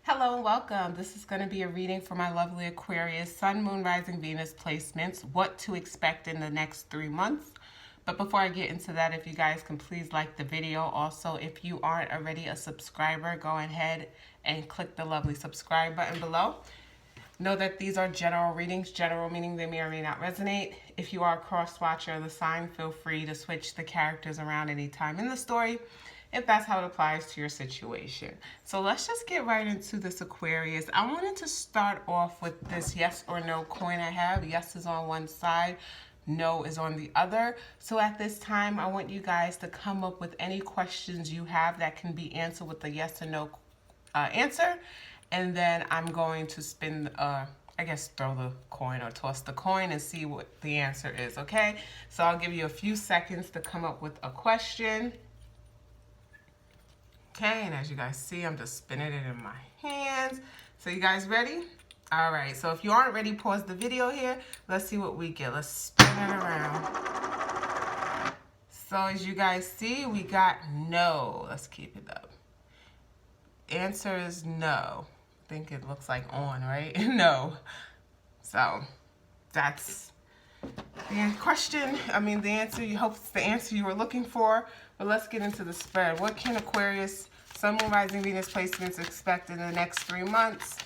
Hello and welcome. This is going to be a reading for my lovely Aquarius, Sun, Moon, Rising, Venus placements, what to expect in the next 3 months. But before I get into that, if you guys can please like the video. Also, if you aren't already a subscriber, go ahead and click the lovely subscribe button below. Know that these are general readings, general meaning they may or may not resonate. If you are a cross-watcher of the sign, feel free to switch the characters around anytime in the story if that's how it applies to your situation. So let's just get right into this, Aquarius. I wanted to start off with this yes or no coin I have. Yes is on one side, no is on the other. So at this time, I want you guys to come up with any questions you have that can be answered with a yes or no answer. And then I'm going to spin, I guess throw the coin or toss the coin and see what the answer is, okay? So I'll give you a few seconds to come up with a question. Okay, and as you guys see, I'm just spinning it in my hands. So you guys ready? All right, so if you aren't ready, pause the video here. Let's see what we get. Let's spin it around. So as you guys see, we got no. Let's keep it up. Answer is no. I think it looks like on, right? No. So that's the question. The answer. You hope it's the answer you were looking for. But let's get into the spread. What can Aquarius, Sun, Moon, Rising, Venus placements expect in the next 3 months?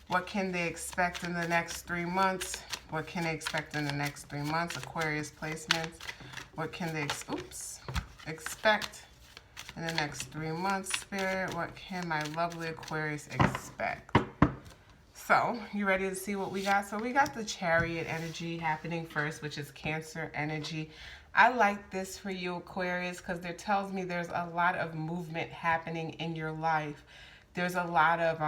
What can they expect in the next 3 months? What can they expect in the next 3 months? Aquarius placements. What can they expect in the next 3 months, Spirit? What can my lovely Aquarius expect? So, you ready to see what we got? So we got the Chariot energy happening first, which is Cancer energy. I like this for you, Aquarius, because it tells me there's a lot of movement happening in your life. There's a lot of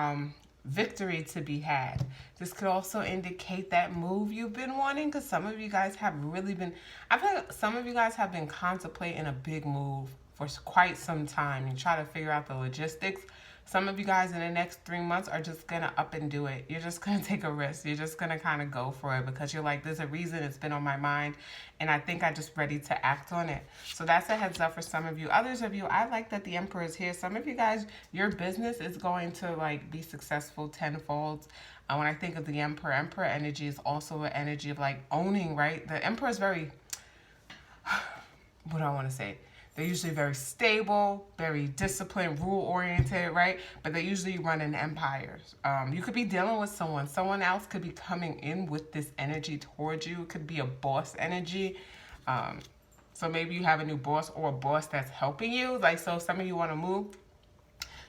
victory to be had. This could also indicate that move you've been wanting, because some of you guys have really been, I feel like some of you guys have been contemplating a big move for quite some time and try to figure out the logistics. Some of you guys in the next 3 months are just going to up and do it. You're just going to take a risk. You're just going to kind of go for it because you're like, there's a reason it's been on my mind and I think I'm just ready to act on it. So that's a heads up for some of you. Others of you, I like that the Emperor is here. Some of you guys, your business is going to like be successful tenfold. When I think of the Emperor energy is also an energy of like owning, right? The Emperor is very, what do I want to say? They're usually very stable, very disciplined, rule-oriented, right? But they usually run in empires. You could be dealing with someone. Someone else could be coming in with this energy towards you. It could be a boss energy. So maybe you have a new boss or a boss that's helping you. Like, so some of you want to move.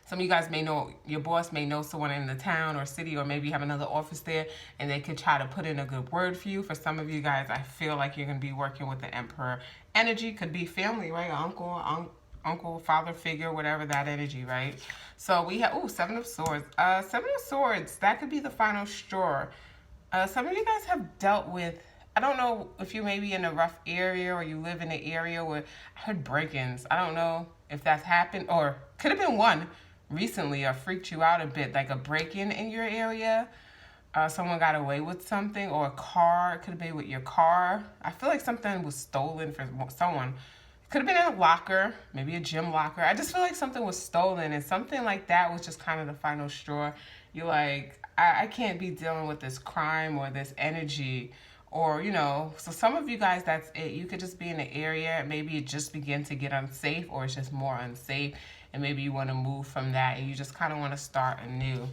Some of you guys may know, your boss may know someone in the town or city, or maybe you have another office there and they could try to put in a good word for you. For some of you guys, I feel like you're going to be working with the Emperor energy. Could be family, right? Uncle, father figure, whatever that energy, right? So we have, Seven of Swords. Seven of Swords, that could be the final straw. Some of you guys have dealt with, I don't know if you may be in a rough area or you live in an area where I heard break-ins. I don't know if that's happened, or could have been one recently or freaked you out a bit, like a break-in in your area. Someone got away with something, or a car. It could have been with your car. I feel like something was stolen from someone. It could have been in a locker, maybe a gym locker. I just feel like something was stolen, and something like that was just kind of the final straw. You're like, I can't be dealing with this crime or this energy. Or, so some of you guys, that's it. You could just be in an area, maybe it just begin to get unsafe, or it's just more unsafe, and maybe you want to move from that, and you just kind of want to start anew.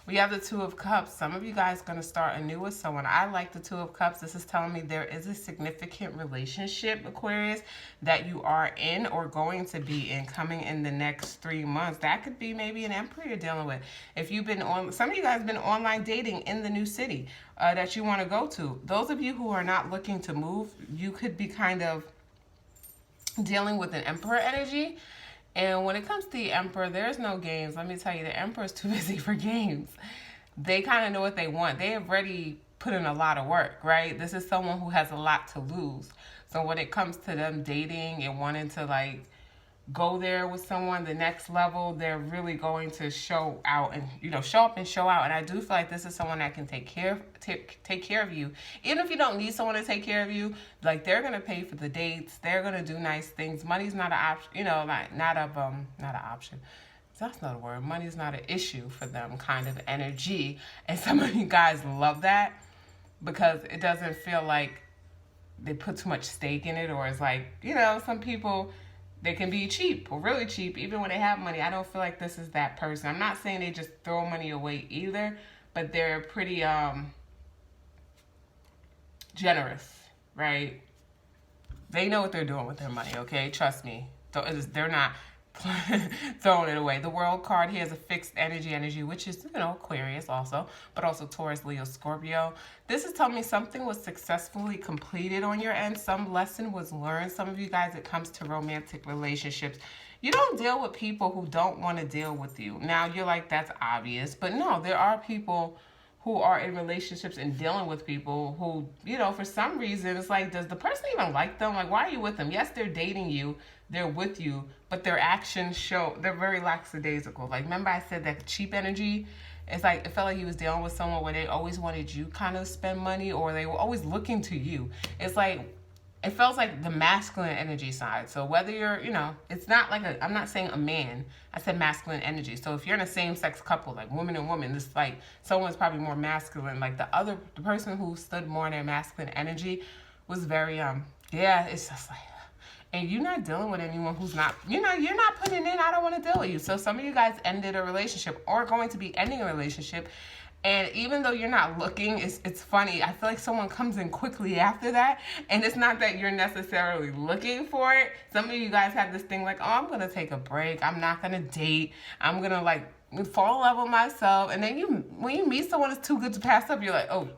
We have the Two of Cups. Some of you guys are going to start anew with someone. I like the Two of Cups. This is telling me there is a significant relationship, Aquarius, that you are in or going to be in coming in the next 3 months. That could be maybe an Emperor you're dealing with. If you've been on, some of you guys have been online dating in the new city that you want to go to. Those of you who are not looking to move, you could be kind of dealing with an Emperor energy. And when it comes to the Emperor, there's no games. Let me tell you, the Emperor is too busy for games. They kind of know what they want. They have already put in a lot of work, right? This is someone who has a lot to lose. So when it comes to them dating and wanting to like go there with someone, the next level, they're really going to show out and, show up and show out. And I do feel like this is someone that can take care of you. Even if you don't need someone to take care of you, like they're going to pay for the dates. They're going to do nice things. Money's not an option, not an option. that's not a word, money's not an issue for them kind of energy. And some of you guys love that because it doesn't feel like they put too much stake in it, or it's like, you know, some people, they can be cheap or really cheap even when they have money. I don't feel like this is that person. I'm not saying they just throw money away either, but they're pretty generous, right? They know what they're doing with their money, okay? Trust me. They're not throwing it away. The World card here is a fixed energy, which is, you know, Aquarius also, but also Taurus, Leo, Scorpio. This is telling me something was successfully completed on your end. Some lesson was learned. Some of you guys, it comes to romantic relationships, you don't deal with people who don't want to deal with you. Now, you're like, that's obvious. But no, there are people who are in relationships and dealing with people who, you know, for some reason, it's like, does the person even like them? Like, why are you with them? Yes, they're dating you, they're with you, but their actions show, they're very lackadaisical. Like, remember I said that cheap energy? It's like, it felt like he was dealing with someone where they always wanted you kind of spend money, or they were always looking to you. It's like, it feels like the masculine energy side. So whether you're, you know, it's not like I'm not saying a man, I said masculine energy. So if you're in a same-sex couple, like woman and woman, it's like someone's probably more masculine. Like the person who stood more in their masculine energy was very, yeah, it's just like, and you're not dealing with anyone who's not, you know, you're not putting in, I don't want to deal with you. So some of you guys ended a relationship or going to be ending a relationship. And even though you're not looking, it's funny. I feel like someone comes in quickly after that. And it's not that you're necessarily looking for it. Some of you guys have this thing like, oh, I'm going to take a break. I'm not going to date. I'm going to like fall in love with myself. And then when you meet someone that's too good to pass up, you're like, oh,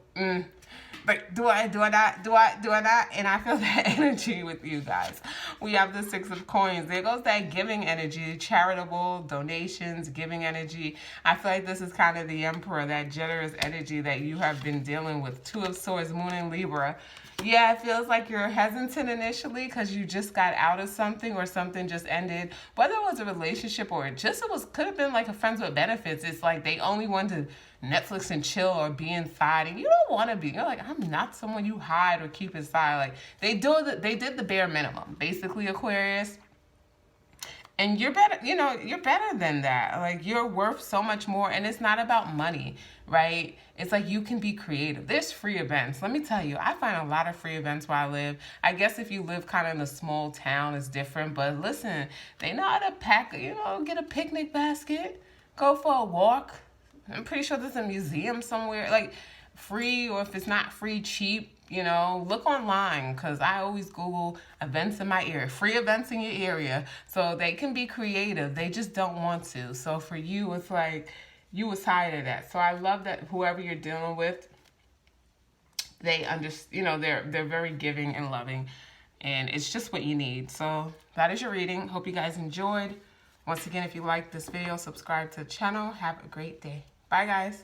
Like, do I not? And I feel that energy with you guys. We have the 6 of coins. There goes that giving energy, charitable donations, giving energy. I feel like this is kind of the emperor, that generous energy that you have been dealing with. 2 of swords, moon in Libra. Yeah, it feels like you're hesitant initially because you just got out of something or something just ended. Whether it was a relationship or could have been like a friends with benefits. It's like they only wanted to Netflix and chill or be inside, and you don't want to be. You're like, I'm not someone you hide or keep inside. Like they did the bare minimum, basically, Aquarius. And you're better, you know, you're better than that. Like, you're worth so much more. And it's not about money, right? It's like you can be creative. There's free events. Let me tell you, I find a lot of free events where I live. I guess if you live kind of in a small town, it's different. But listen, they know how to pack, you know, get a picnic basket, go for a walk. I'm pretty sure there's a museum somewhere, like free, or if it's not free, cheap. You know, look online, because I always Google events in my area, free events in your area. So they can be creative. They just don't want to. So for you, it's like you was tired of that. So I love that whoever you're dealing with, they understand, you know, they're very giving and loving. And it's just what you need. So that is your reading. Hope you guys enjoyed. Once again, if you liked this video, subscribe to the channel. Have a great day. Bye, guys.